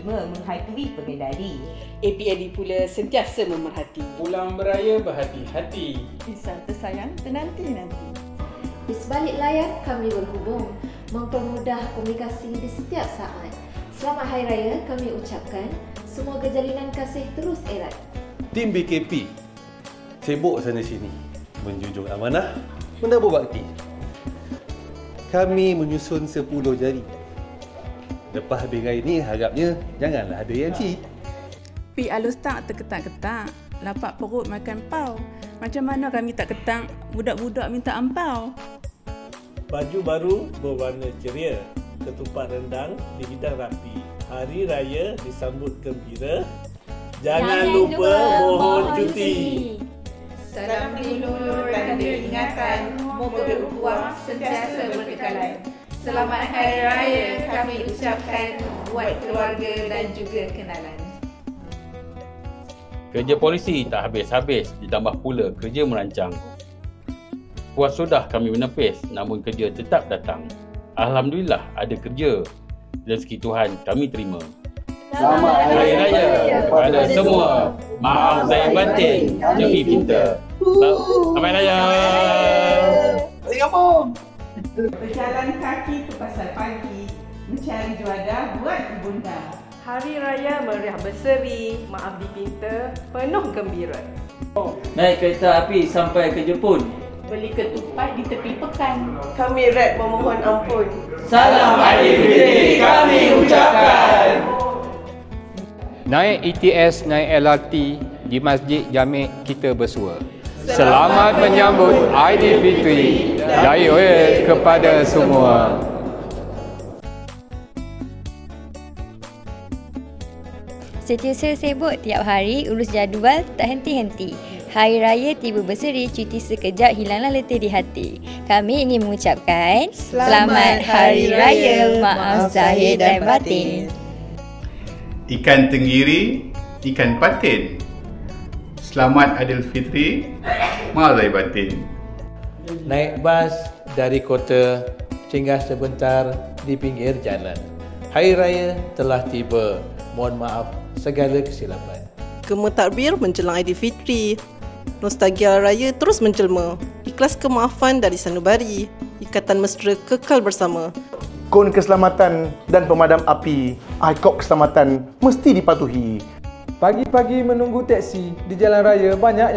berkhidmat menghakimi pengendali. APLD pula sentiasa memerhati. Pulang beraya berhati-hati. Kisah tersayang tenanti-nanti. Di sebalik layar kami berhubung, mempermudah komunikasi di setiap saat. Selamat Hari Raya kami ucapkan, semoga jalinan kasih terus erat. Tim BKP sibuk sana sini, menjunjung amanah, menabur bakti. Kami menyusun 10 jari. Lepas habis raya ni harapnya janganlah ada MC. Pi alus tak terketak-ketak, lapak perut makan pau. Macam mana kami tak ketang, budak-budak minta ampau. Baju baru berwarna ceria, ketupat rendang dihidang rapi. Hari Raya disambut gembira, jangan lupa mohon cuti. Salam dilulur tanda ingatan, moga berpuas sentiasa berkekalan. Selamat Hari Raya kami ucapkan buat keluarga dan juga kenalan. Kerja polisi tak habis-habis, ditambah pula kerja merancang. Puas sudah kami menepis, namun kerja tetap datang. Alhamdulillah ada kerja. Rezeki Tuhan kami terima. Selamat Hari Raya kepada semua. Maaf saya batin, demi kita. Selamat Raya. Berjalan kaki ke pasar pagi, mencari juadah buat ibunda. Hari Raya meriah berseri, maaf dipinta, penuh gembira. Naik kereta api sampai ke Jepun. Beli ketupat di tepi pekan. Kami rap memohon ampun. Salam Aidilfitri kami ucapkan. Naik ETS, naik LRT di Masjid Jami' kita bersua. Selamat menyambut Aidilfitri. Jaya kepada semua. Setiausaha sibuk tiap hari, urus jadual tak henti-henti. Hari Raya tiba berseri, cuti sekejap hilanglah letih di hati. Kami ingin mengucapkan Selamat Hari Raya, maaf zahir dan batin. Ikan tenggiri, ikan patin. Selamat Aidilfitri, maaf zahir batin. Naik bas dari kota, singgah sebentar di pinggir jalan. Hari Raya telah tiba, mohon maaf segala kesilapan. Gema takbir menjelang Aidilfitri. Nostalgia Raya terus menjelma. Ikhlas kemaafan dari sanubari. Ikatan mesra kekal bersama. Kon keselamatan dan pemadam api, ICOP keselamatan mesti dipatuhi. Pagi-pagi menunggu teksi di jalan raya banyak yang